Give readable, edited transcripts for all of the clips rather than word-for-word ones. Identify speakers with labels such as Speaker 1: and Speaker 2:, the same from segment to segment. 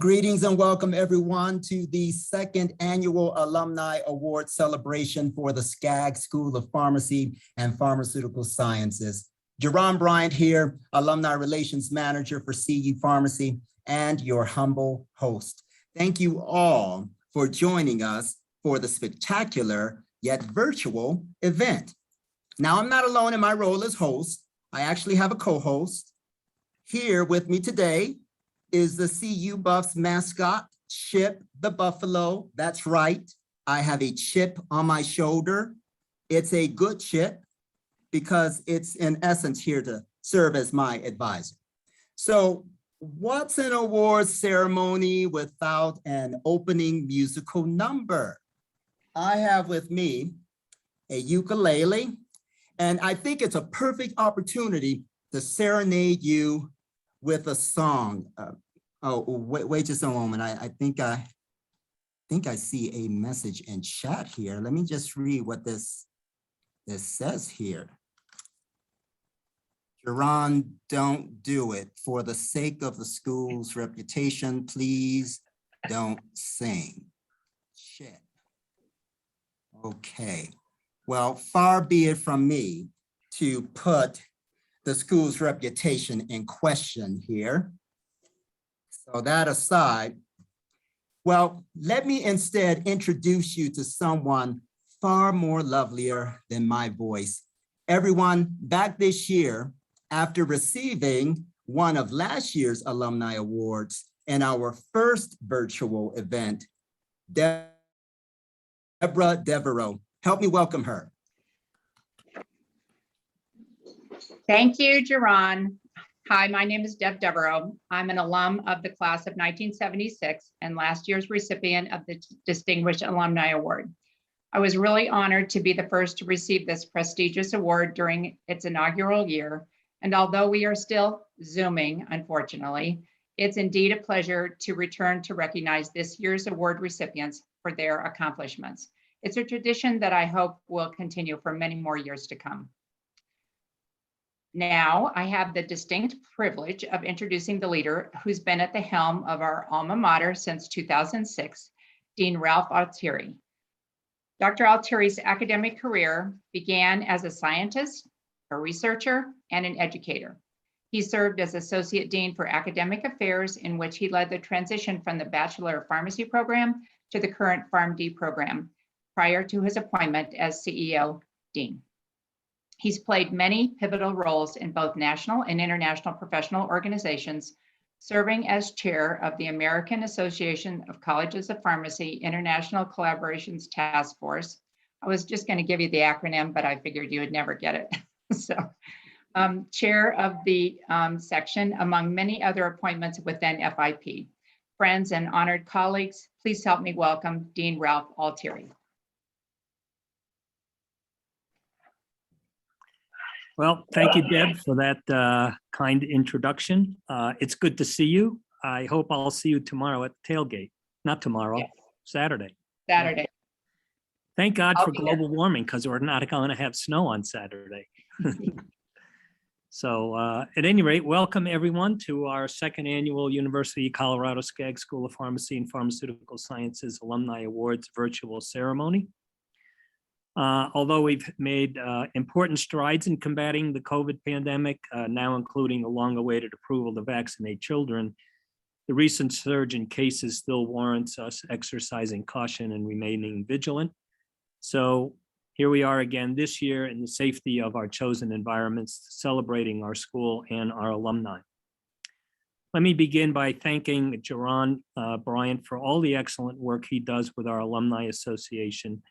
Speaker 1: Greetings and welcome everyone to the second Annual Alumni Awards celebration for the Skaggs School of Pharmacy and Pharmaceutical Sciences. Jerron Bryant here, Alumni Relations Manager for CU Pharmacy and your humble host. Thank you all for joining us for the spectacular yet virtual event. Now, I'm not alone in my role as host. I actually have a co-host. Here with me today is the CU Buffs mascot, Chip the Buffalo. That's right. I have a chip on my shoulder. It's a good chip because it's in essence here to serve as my advisor. So what's an awards ceremony without an opening musical number? I have with me a ukulele, and I think it's a perfect opportunity to serenade you with a song. Wait just a moment. I think I see a message in chat here. Let me just read what this says here. Jerron, don't do it. For the sake of the school's reputation, please don't sing. Shit. Okay. Well, far be it from me to put the school's reputation in question here. So that aside, well, let me instead introduce you to someone far more lovelier than my voice. Everyone, back this year, after receiving one of last year's Alumni Awards in our first virtual event, Deborah Devereaux. Help me welcome her.
Speaker 2: Thank you, Jerron. Hi, my name is Deb Devereaux. I'm an alum of the class of 1976 and last year's recipient of the Distinguished Alumni Award. I was really honored to be the first to receive this prestigious award during its inaugural year. And although we are still Zooming, unfortunately, it's indeed a pleasure to return to recognize this year's award recipients for their accomplishments. It's a tradition that I hope will continue for many more years to come. Now, I have the distinct privilege of introducing the leader who's been at the helm of our alma mater since 2006, Dean Ralph Altieri. Dr. Altieri's academic career began as a scientist, a researcher, and an educator. He served as Associate Dean for Academic Affairs, in which he led the transition from the Bachelor of Pharmacy program to the current PharmD program, prior to his appointment as CEO Dean. He's played many pivotal roles in both national and international professional organizations, serving as chair of the American Association of Colleges of Pharmacy International Collaborations Task Force. I was just going to give you the acronym, but I figured you would never get it. So, chair of the section, among many other appointments within FIP. Friends and honored colleagues, please help me welcome Dean Ralph Altieri.
Speaker 3: Well, thank you, Deb, for that kind introduction. It's good to see you. I hope I'll see you tomorrow at the tailgate. Not tomorrow, yes. Saturday.
Speaker 2: Saturday.
Speaker 3: Thank God for global warming, because we're not going to have snow on Saturday. So at any rate, welcome everyone to our second annual University of Colorado Skaggs School of Pharmacy and Pharmaceutical Sciences Alumni Awards virtual ceremony. Although we've made important strides in combating the COVID pandemic, now including the long-awaited approval to vaccinate children, the recent surge in cases still warrants us exercising caution and remaining vigilant. So here we are again this year in the safety of our chosen environments, celebrating our school and our alumni. Let me begin by thanking Jerron Bryant for all the excellent work he does with our Alumni Association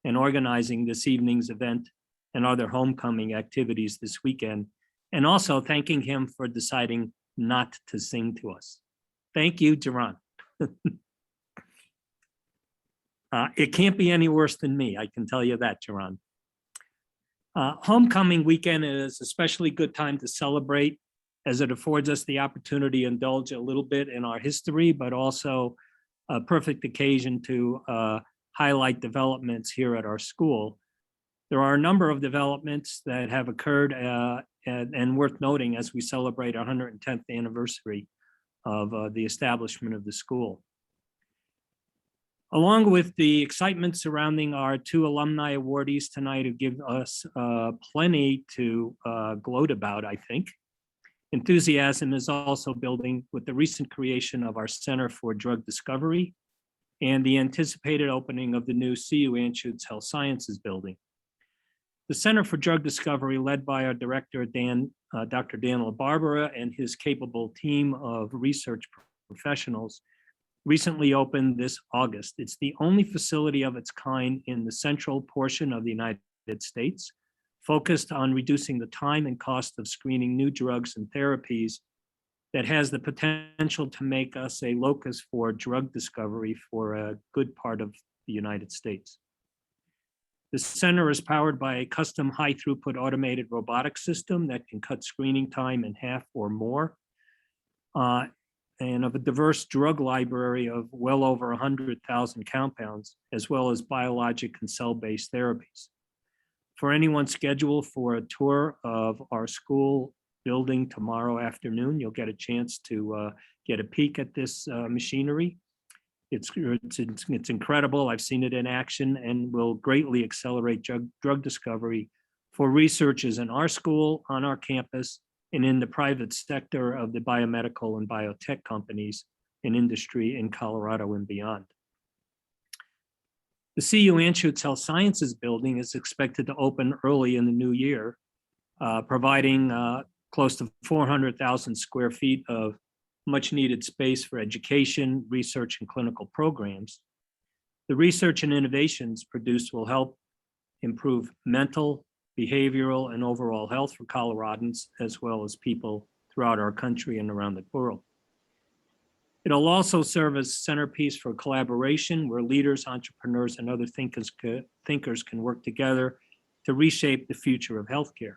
Speaker 3: and organizing this evening's event and other homecoming activities this weekend, and also thanking him for deciding not to sing to us. Thank you, Jerron. It can't be any worse than me, I can tell you that, Jerron. Homecoming weekend is especially good time to celebrate, as it affords us the opportunity to indulge a little bit in our history, but also a perfect occasion to highlight developments here at our school. There are a number of developments that have occurred and worth noting as we celebrate our 110th anniversary of the establishment of the school. Along with the excitement surrounding our two alumni awardees tonight who give us plenty to gloat about, I think, enthusiasm is also building with the recent creation of our Center for Drug Discovery and the anticipated opening of the new CU Anschutz Health Sciences building. The Center for Drug Discovery, led by our director, Dr. Dan LaBarbera, and his capable team of research professionals, recently opened this August. It's the only facility of its kind in the central portion of the United States, focused on reducing the time and cost of screening new drugs and therapies that has the potential to make us a locus for drug discovery for a good part of the United States. The center is powered by a custom high throughput automated robotic system that can cut screening time in half or more, and of a diverse drug library of well over 100,000 compounds, as well as biologic and cell-based therapies. For anyone scheduled for a tour of our school building tomorrow afternoon, you'll get a chance to get a peek at this machinery. It's incredible. I've seen it in action and will greatly accelerate drug discovery for researchers in our school, on our campus, and in the private sector of the biomedical and biotech companies and industry in Colorado and beyond. The CU Anschutz Health Sciences building is expected to open early in the new year, providing close to 400,000 square feet of much needed space for education, research, and clinical programs. The research and innovations produced will help improve mental, behavioral, and overall health for Coloradans, as well as people throughout our country and around the world. It'll also serve as a centerpiece for collaboration where leaders, entrepreneurs, and other thinkers can work together to reshape the future of healthcare.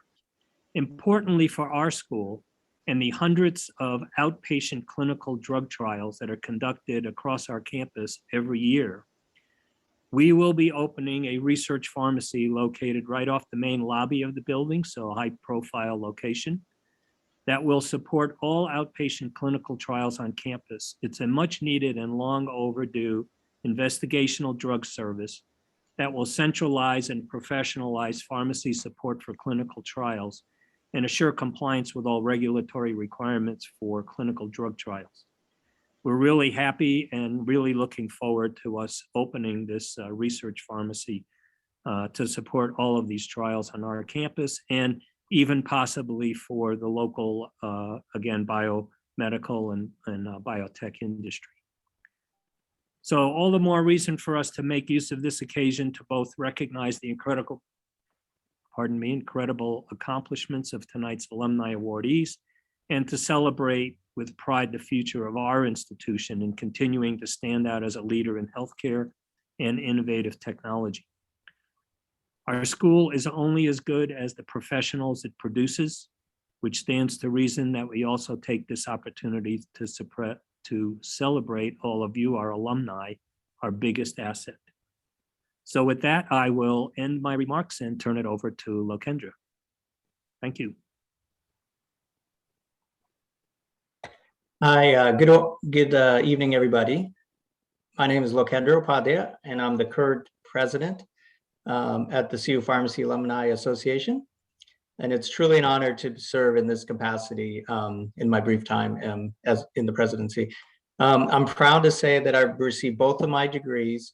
Speaker 3: Importantly for our school and the hundreds of outpatient clinical drug trials that are conducted across our campus every year, we will be opening a research pharmacy located right off the main lobby of the building, so a high-profile location, that will support all outpatient clinical trials on campus. It's a much-needed and long overdue investigational drug service that will centralize and professionalize pharmacy support for clinical trials and assure compliance with all regulatory requirements for clinical drug trials. We're really happy and really looking forward to us opening this research pharmacy to support all of these trials on our campus and even possibly for the local, again, biomedical and biotech industry. So all the more reason for us to make use of this occasion to both recognize the incredible accomplishments of tonight's alumni awardees and to celebrate with pride the future of our institution in continuing to stand out as a leader in healthcare and innovative technology. Our school is only as good as the professionals it produces, which stands to reason that we also take this opportunity to celebrate all of you, our alumni, our biggest asset. So with that, I will end my remarks and turn it over to Lokendra. Thank you.
Speaker 4: Hi, good evening, everybody. My name is Lokendra Upadhyaya, and I'm the current president at the CU Pharmacy Alumni Association. And it's truly an honor to serve in this capacity in my brief time as in the presidency. I'm proud to say that I've received both of my degrees,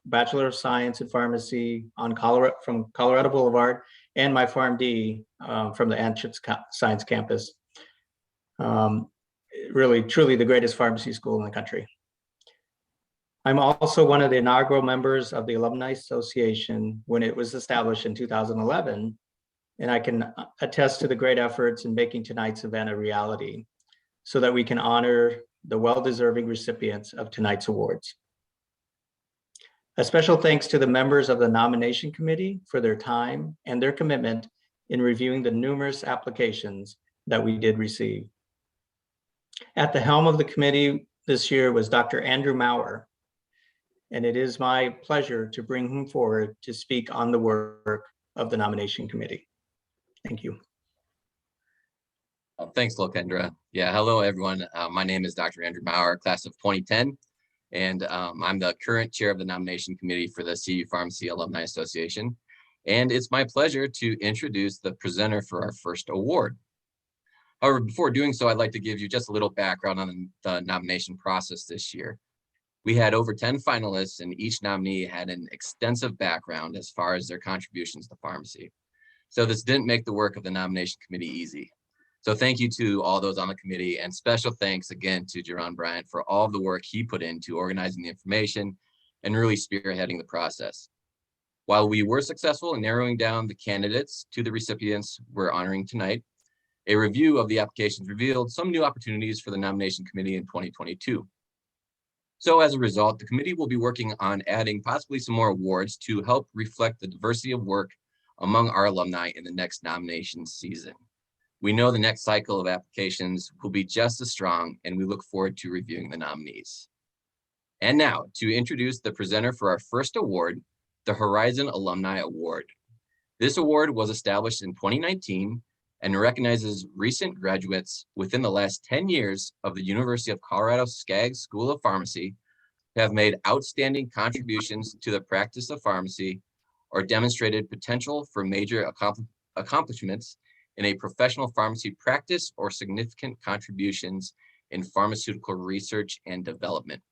Speaker 4: Bachelor of Science in Pharmacy from Colorado Boulevard and my PharmD from the Anschutz Science Campus. Really, truly the greatest pharmacy school in the country. I'm also one of the inaugural members of the Alumni Association when it was established in 2011, and I can attest to the great efforts in making tonight's event a reality so that we can honor the well-deserving recipients of tonight's awards. A special thanks to the members of the nomination committee for their time and their commitment in reviewing the numerous applications that we did receive. At the helm of the committee this year was Dr. Andrew Maurer, and it is my pleasure to bring him forward to speak on the work of the nomination committee. Thank you.
Speaker 5: Thanks, Lokendra. Yeah, hello, everyone. My name is Dr. Andrew Maurer, class of 2010, and I'm the current chair of the nomination committee for the CU Pharmacy Alumni Association. And it's my pleasure to introduce the presenter for our first award. However, before doing so, I'd like to give you just a little background on the nomination process this year. We had over 10 finalists, and each nominee had an extensive background as far as their contributions to pharmacy. So this didn't make the work of the nomination committee easy. So thank you to all those on the committee, and special thanks again to Jerron Bryant for all of the work he put into organizing the information and really spearheading the process. While we were successful in narrowing down the candidates to the recipients we're honoring tonight, a review of the applications revealed some new opportunities for the nomination committee in 2022. So as a result, the committee will be working on adding possibly some more awards to help reflect the diversity of work among our alumni in the next nomination season. We know the next cycle of applications will be just as strong, and we look forward to reviewing the nominees. And now to introduce the presenter for our first award, the Horizon Alumni Award. This award was established in 2019 and recognizes recent graduates within the last 10 years of the University of Colorado Skaggs School of Pharmacy who have made outstanding contributions to the practice of pharmacy or demonstrated potential for major accomplishments in a professional pharmacy practice or significant contributions in pharmaceutical research and development.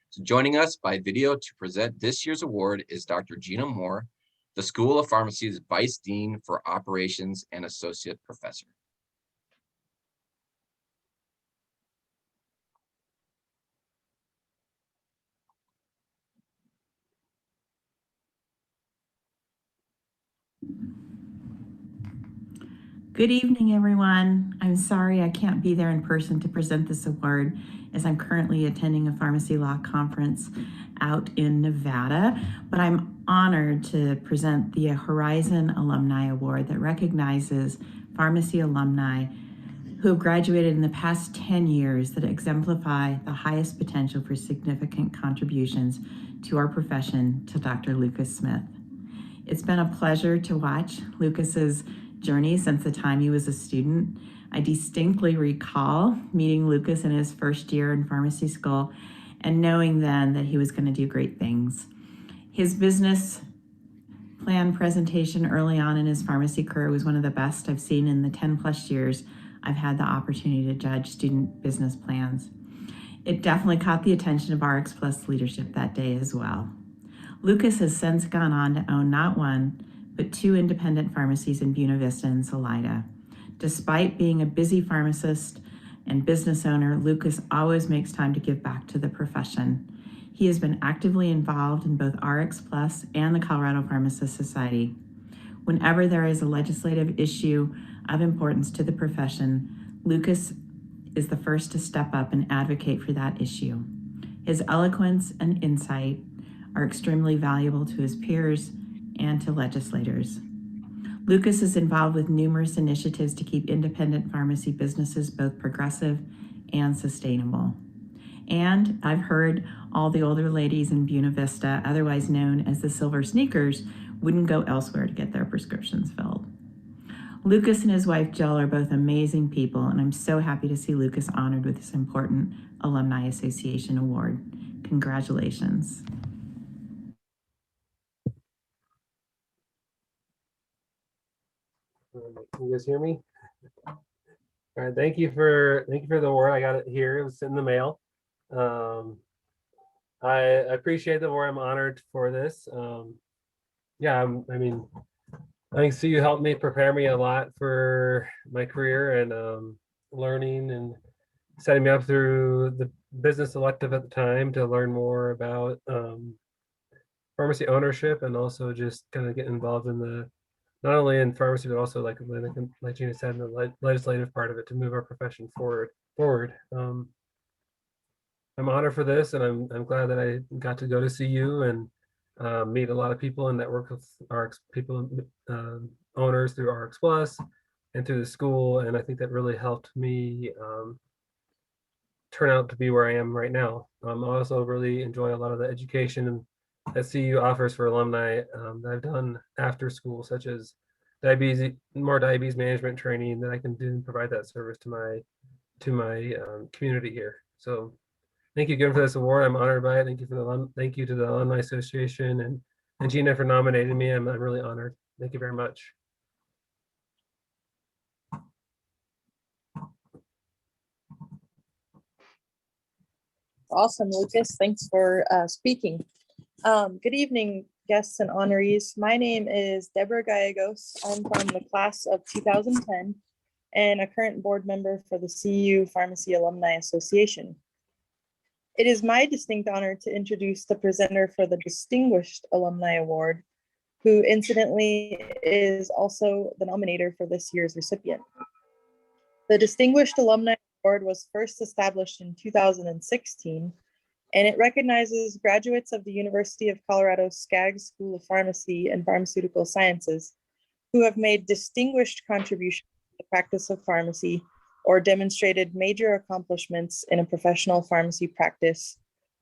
Speaker 5: So joining us by video to present this year's award is Dr. Gina Moore, the School of Pharmacy's Vice Dean for Operations and Associate Professor.
Speaker 6: Good evening, everyone. I'm sorry I can't be there in person to present this award as I'm currently attending a pharmacy law conference out in Nevada, but I'm honored to present the Horizon Alumni Award that recognizes pharmacy alumni who have graduated in the past 10 years that exemplify the highest potential for significant contributions to our profession to Dr. Lucas Smith. It's been a pleasure to watch Lucas's journey since the time he was a student. I distinctly recall meeting Lucas in his first year in pharmacy school and knowing then that he was going to do great things. His business plan presentation early on in his pharmacy career was one of the best I've seen in the 10 plus years I've had the opportunity to judge student business plans. It definitely caught the attention of RX Plus leadership that day as well. Lucas has since gone on to own not one, but 2 independent pharmacies in Buena Vista and Salida. Despite being a busy pharmacist and business owner, Lucas always makes time to give back to the profession. He has been actively involved in both RX Plus and the Colorado Pharmacist Society. Whenever there is a legislative issue of importance to the profession, Lucas is the first to step up and advocate for that issue. His eloquence and insight are extremely valuable to his peers and to legislators. Lucas is involved with numerous initiatives to keep independent pharmacy businesses both progressive and sustainable. And I've heard all the older ladies in Buena Vista, otherwise known as the Silver Sneakers, wouldn't go elsewhere to get their prescriptions filled. Lucas and his wife Jill are both amazing people, and I'm so happy to see Lucas honored with this important Alumni Association award. Congratulations.
Speaker 7: Can you guys hear me? All right, thank you for the award. I got it here. It was in the mail. I appreciate the award. I'm honored for this. Yeah, I think CU helped me prepare me a lot for my career and learning and setting me up through the business elective at the time to learn more about pharmacy ownership and also just kind of get involved in the not only in pharmacy, but also like Gina said, in the legislative part of it to move our profession forward. I'm honored for this, and I'm glad that I got to go to CU and meet a lot of people and network with RX people, owners through RX Plus and through the school. And I think that really helped me turn out to be where I am right now. I also really enjoy a lot of the education that CU offers for alumni that I've done after school, such as more diabetes management training, then I can do and provide that service to my community here. So thank you again for this award. I'm honored by it. Thank you thank you to the Alumni Association and Gina for nominating me. I'm really honored. Thank you very much.
Speaker 8: Awesome, Lucas. Thanks for speaking. Good evening, guests and honorees. My name is Deborah Gallegos. I'm from the class of 2010 and a current board member for the CU Pharmacy Alumni Association. It is my distinct honor to introduce the presenter for the Distinguished Alumni Award, who incidentally is also the nominator for this year's recipient. The Distinguished Alumni Award was first established in 2016, and it recognizes graduates of the University of Colorado Skaggs School of Pharmacy and Pharmaceutical Sciences who have made distinguished contributions to the practice of pharmacy or demonstrated major accomplishments in a professional pharmacy practice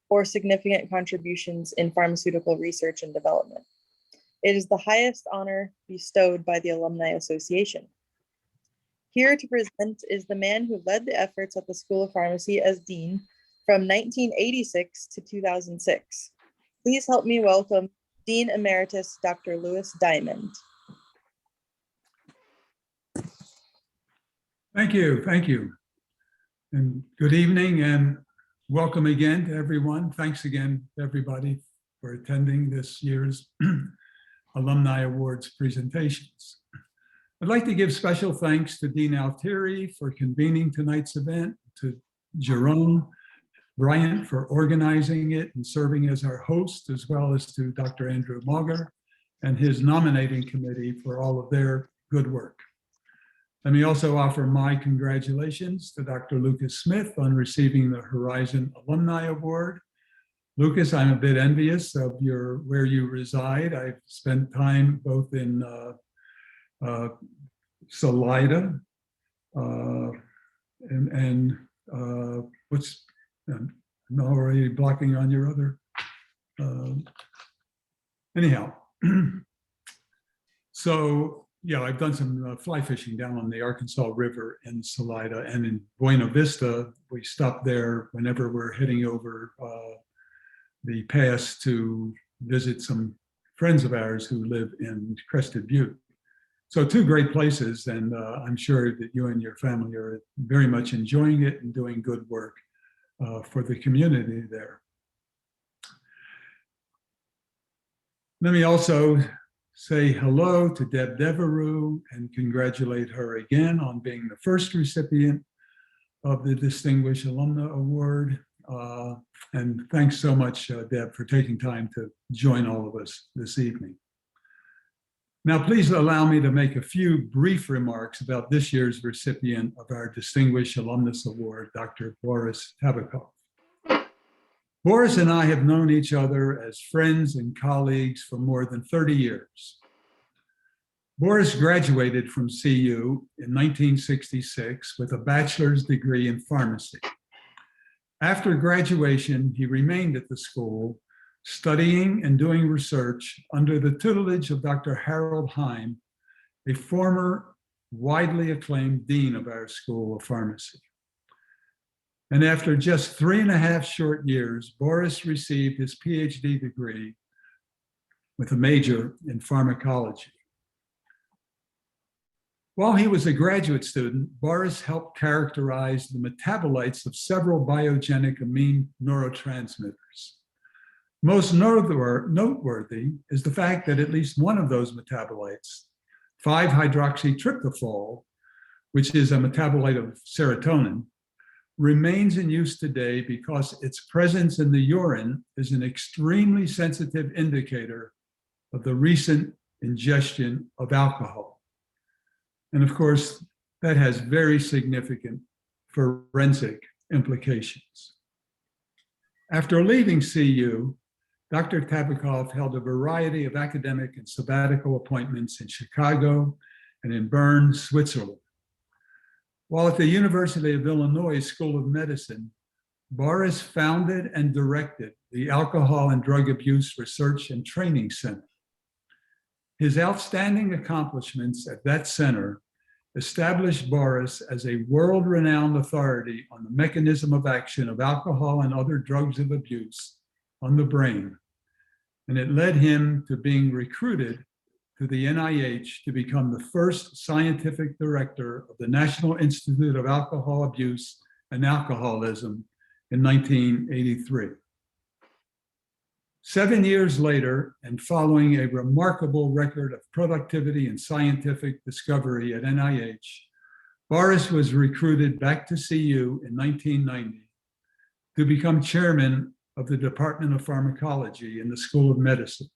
Speaker 8: or significant contributions in pharmaceutical research and development. It is the highest honor bestowed by the Alumni Association. Here to present is the man who led the efforts at the School of Pharmacy as Dean from 1986 to 2006. Please help me welcome Dean Emeritus, Dr. Louis Diamond.
Speaker 9: Thank you. And good evening and welcome again to everyone. Thanks again, everybody, for attending this year's Alumni Awards presentations. I'd like to give special thanks to Dean Altieri for convening tonight's event, to Jerome Bryant for organizing it and serving as our host, as well as to Dr. Andrew Mauger and his nominating committee for all of their good work. Let me also offer my congratulations to Dr. Lucas Smith on receiving the Horizon Alumni Award. Lucas, I'm a bit envious of where you reside. I've spent time both in Salida and what's, I'm already blocking on your other, anyhow. So yeah, I've done some fly fishing down on the Arkansas River in Salida, and in Buena Vista, we stop there whenever we're heading over the pass to visit some friends of ours who live in Crested Butte. So two great places, and I'm sure that you and your family are very much enjoying it and doing good work for the community there. Let me also say hello to Deb Devereux and congratulate her again on being the first recipient of the Distinguished Alumna Award. And thanks so much, Deb, for taking time to join all of us this evening. Now, please allow me to make a few brief remarks about this year's recipient of our Distinguished Alumnus Award, Dr. Boris Tabakoff. Boris and I have known each other as friends and colleagues for more than 30 years. Boris graduated from CU in 1966 with a bachelor's degree in pharmacy. After graduation, he remained at the school, studying and doing research under the tutelage of Dr. Harold Heim, a former widely acclaimed dean of our School of Pharmacy. And after just 3.5 short years, Boris received his PhD degree with a major in pharmacology. While he was a graduate student, Boris helped characterize the metabolites of several biogenic amine neurotransmitters. Most noteworthy is the fact that at least one of those metabolites, 5-hydroxytryptophan, which is a metabolite of serotonin, remains in use today because its presence in the urine is an extremely sensitive indicator of the recent ingestion of alcohol. And of course, that has very significant forensic implications. After leaving CU, Dr. Tabakoff held a variety of academic and sabbatical appointments in Chicago and in Bern, Switzerland. While at the University of Illinois School of Medicine, Boris founded and directed the Alcohol and Drug Abuse Research and Training Center. His outstanding accomplishments at that center established Boris as a world-renowned authority on the mechanism of action of alcohol and other drugs of abuse on the brain. And it led him to being recruited to the NIH to become the first scientific director of the National Institute of Alcohol Abuse and Alcoholism in 1983. 7 years later, and following a remarkable record of productivity and scientific discovery at NIH, Boris was recruited back to CU in 1990 to become chairman of the Department of Pharmacology in the School of Medicine,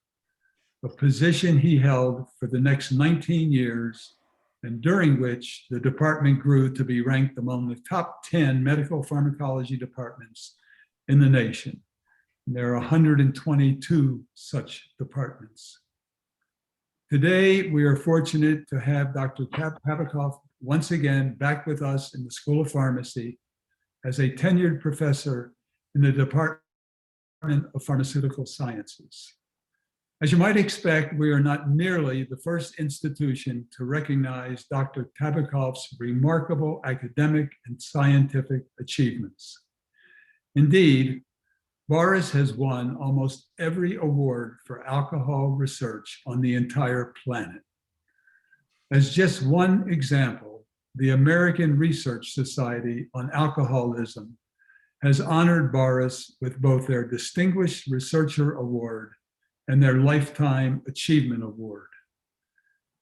Speaker 9: a position he held for the next 19 years, and during which the department grew to be ranked among the top 10 medical pharmacology departments in the nation. There are 122 such departments. Today, we are fortunate to have Dr. Tabakoff once again back with us in the School of Pharmacy as a tenured professor in the Department of Pharmaceutical Sciences. As you might expect, we are not nearly the first institution to recognize Dr. Tabakoff's remarkable academic and scientific achievements. Indeed, Boris has won almost every award for alcohol research on the entire planet. As just one example, the American Research Society on Alcoholism has honored Boris with both their Distinguished Researcher Award and their Lifetime Achievement Award.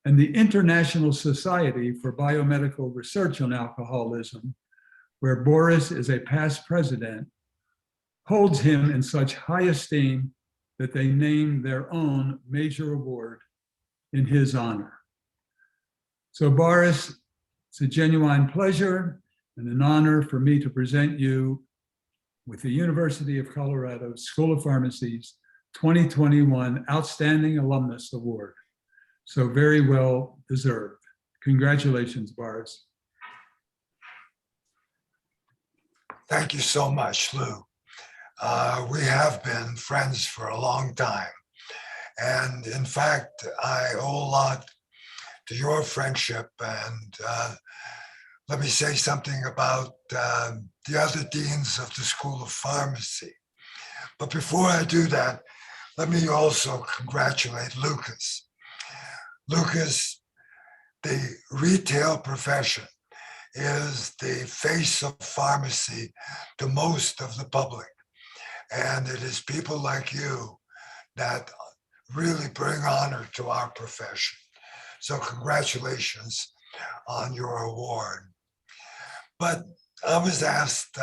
Speaker 9: And the International Society for Biomedical Research on Alcoholism, where Boris is a past president, holds him in such high esteem that they name their own major award in his honor. So Boris, it's a genuine pleasure and an honor for me to present you with the University of Colorado School of Pharmacy's 2021 Outstanding Alumnus Award. So very well deserved. Congratulations, Boris.
Speaker 10: Thank you so much, Lou. We have been friends for a long time. And in fact, I owe a lot to your friendship. And let me say something about the other deans of the School of Pharmacy. But before I do that, let me also congratulate Lucas. Lucas, the retail profession is the face of pharmacy to most of the public. And it is people like you that really bring honor to our profession. So congratulations on your award. But I was asked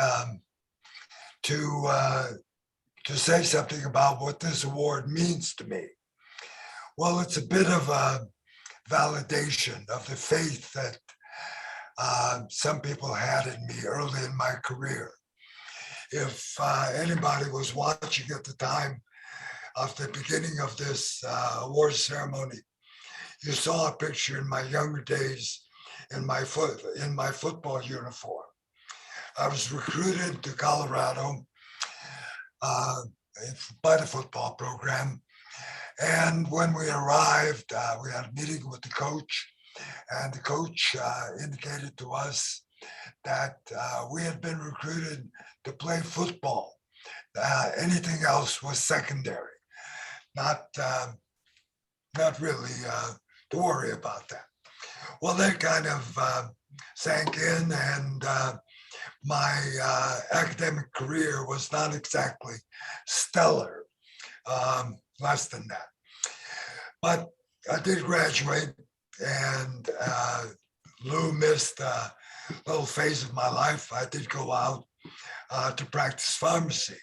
Speaker 10: to say something about what this award means to me. Well, it's a bit of a validation of the faith that some people had in me early in my career. If anybody was watching at the time of the beginning of this award ceremony, you saw a picture in my younger days in my football uniform. I was recruited to Colorado by the football program. And when we arrived, we had a meeting with the coach, and the coach indicated to us that we had been recruited to play football. Anything else was secondary, not really to worry about that. Well, that kind of sank in, and my academic career was not exactly stellar, less than that. But I did graduate, and Lou missed a little phase of my life. I did go out to practice pharmacy.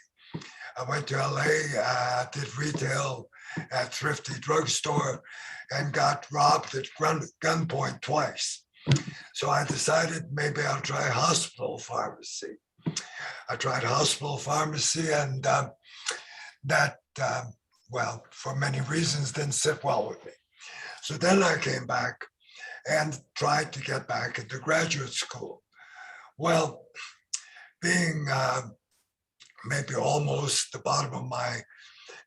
Speaker 10: I went to LA, did retail at Thrifty Drugstore, and got robbed at gunpoint twice. So I decided maybe I'll try hospital pharmacy. I tried hospital pharmacy, and that, well, for many reasons, didn't sit well with me. So then I came back and tried to get back into graduate school. Well, being maybe almost the bottom of my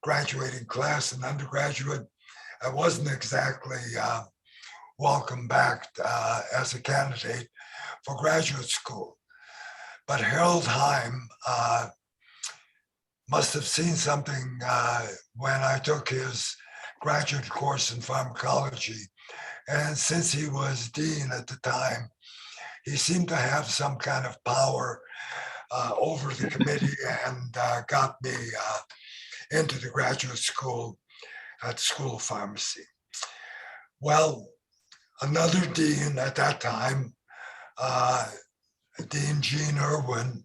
Speaker 10: graduating class in undergraduate, I wasn't exactly welcomed back as a candidate for graduate school. But Harold Heim must have seen something when I took his graduate course in pharmacology. And since he was dean at the time, he seemed to have some kind of power over the committee and got me into the graduate school at the School of Pharmacy. Well, another dean at that time, Dean Gene Irwin,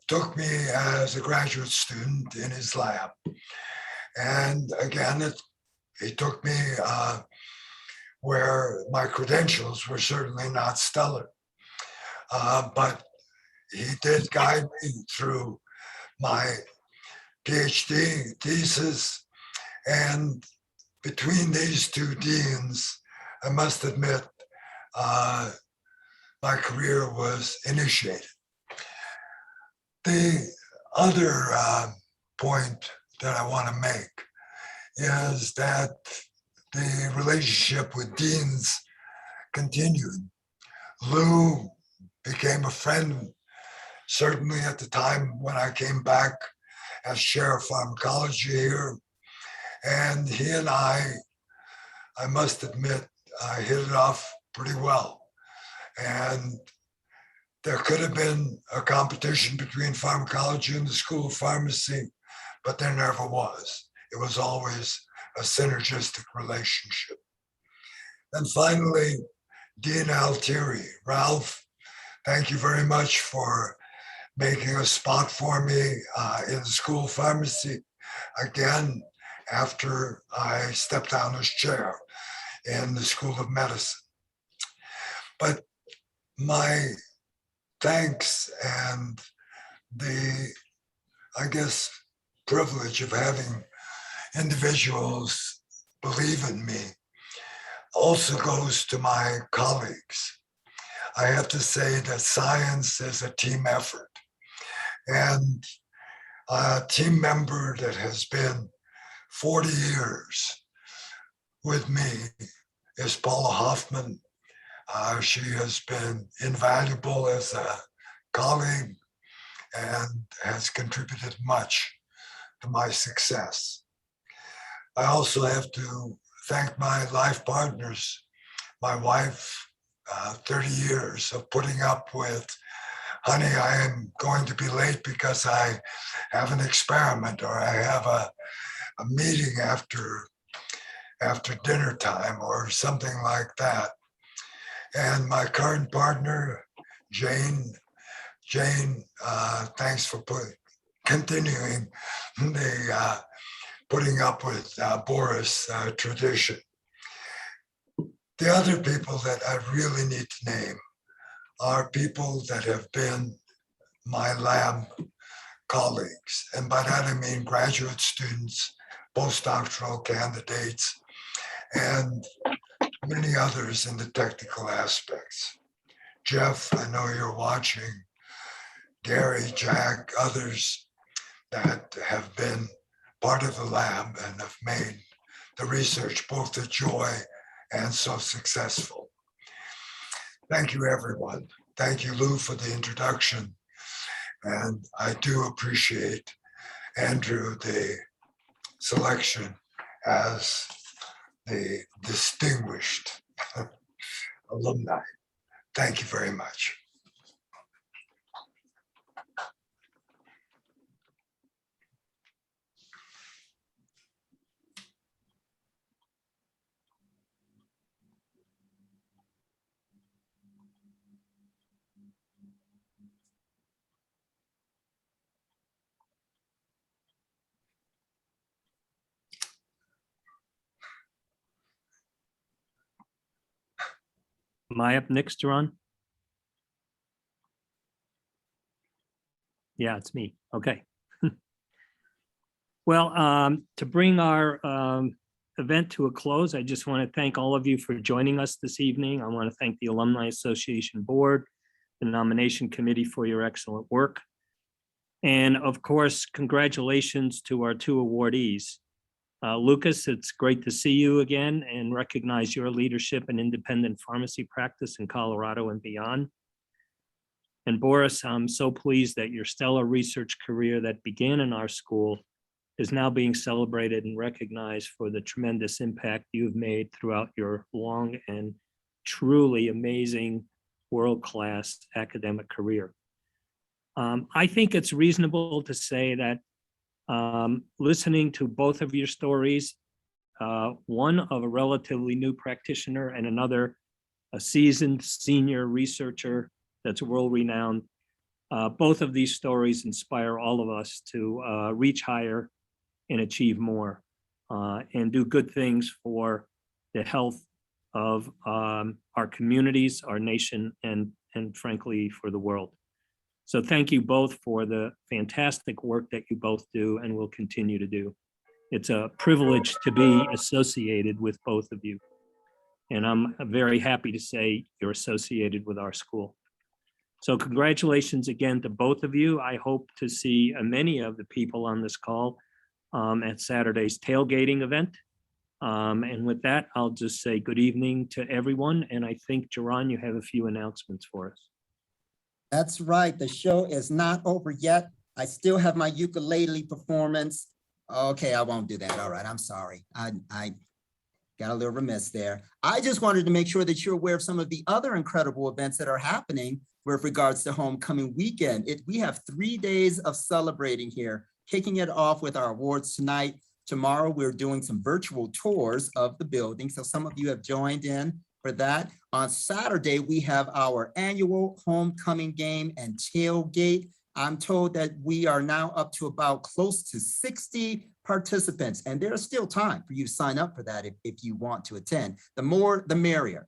Speaker 10: took me as a graduate student in his lab. And again, he took me where my credentials were certainly not stellar. But he did guide me through my PhD thesis. And between these two deans, I must admit, my career was initiated. The other point that I want to make is that the relationship with deans continued. Lou became a friend, certainly at the time when I came back as chair of pharmacology here. And he and I must admit, hit it off pretty well. And there could have been a competition between pharmacology and the School of Pharmacy, but there never was. It was always a synergistic relationship. And finally, Dean Altieri. Ralph, thank you very much for making a spot for me in the School of Pharmacy again after I stepped down as chair in the School of Medicine. But my thanks and the, I guess, privilege of having individuals believe in me also goes to my colleagues. I have to say that science is a team effort. And a team member that has been 40 years with me is Paula Hoffman. She has been invaluable as a colleague and has contributed much to my success. I also have to thank my life partners, my wife, 30 years of putting up with, honey, I am going to be late because I have an experiment or I have a meeting after dinner time or something like that. And my current partner, Jane, thanks for continuing the putting up with Boris tradition. The other people that I really need to name are people that have been my lab colleagues. And by that I mean graduate students, postdoctoral candidates, and many others in the technical aspects. Jeff, I know you're watching. Gary, Jack, others that have been part of the lab and have made the research both a joy and so successful. Thank you, everyone. Thank you, Lou, for the introduction. And I do appreciate, Andrew, the selection as the distinguished alumni. Thank you very much.
Speaker 3: Am I up next, Ron? Yeah, it's me. Okay. Well, to bring our event to a close, I just want to thank all of you for joining us this evening. I want to thank the Alumni Association Board, the nomination committee for your excellent work. And of course, congratulations to our two awardees. Lucas, it's great to see you again and recognize your leadership in independent pharmacy practice in Colorado and beyond. And Boris, I'm so pleased that your stellar research career that began in our school is now being celebrated and recognized for the tremendous impact you've made throughout your long and truly amazing world-class academic career. I think it's reasonable to say that listening to both of your stories, one of a relatively new practitioner and another a seasoned senior researcher that's world-renowned, both of these stories inspire all of us to reach higher and achieve more and do good things for the health of our communities, our nation, and frankly, for the world. So thank you both for the fantastic work that you both do and will continue to do. It's a privilege to be associated with both of you. And I'm very happy to say you're associated with our school. So congratulations again to both of you. I hope to see many of the people on this call at Saturday's tailgating event. And with that, I'll just say good evening to everyone. And I think, Jaron, you have a few announcements for us.
Speaker 1: That's right. The show is not over yet. I still have my ukulele performance. Okay, I won't do that. All right, I'm sorry. I got a little remiss there. I just wanted to make sure that you're aware of some of the other incredible events that are happening with regards to homecoming weekend. We have 3 days of celebrating here, kicking it off with our awards tonight. Tomorrow, we're doing some virtual tours of the building. So some of you have joined in for that. On Saturday, we have our annual homecoming game and tailgate. I'm told that we are now up to about close to 60 participants, and there's still time for you to sign up for that if you want to attend. The more, the merrier.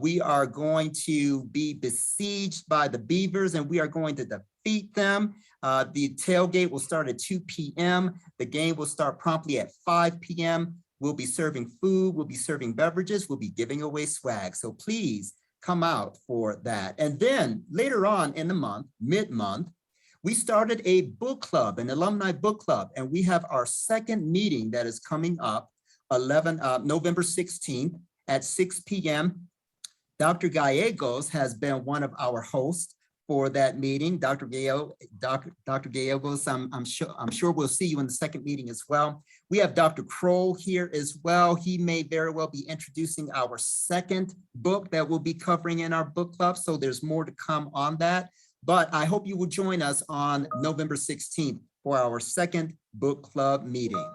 Speaker 1: We are going to be besieged by the Beavers, and we are going to defeat them. The tailgate will start at 2 p.m. The game will start promptly at 5 p.m. We'll be serving food, we'll be serving beverages, we'll be giving away swag. So please come out for that. And then later on in the month, mid-month, we started a book club, an alumni book club, and we have our second meeting that is coming up November 16th at 6 p.m. Dr. Gallegos has been one of our hosts for that meeting. Dr. Gallegos, I'm sure we'll see you in the second meeting as well. We have Dr. Kroll here as well. He may very well be introducing our second book that we'll be covering in our book club. So there's more to come on that. But I hope you will join us on November 16th for our second book club meeting.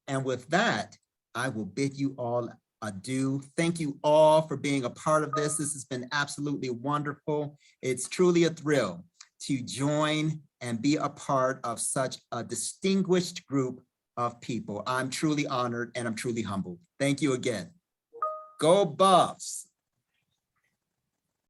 Speaker 1: And with that, I will bid you all adieu. Thank you all for being a part of this. This has been absolutely wonderful. It's truly a thrill to join and be a part of such a distinguished group of people. I'm truly honored and I'm truly humbled. Thank you again. Go Buffs.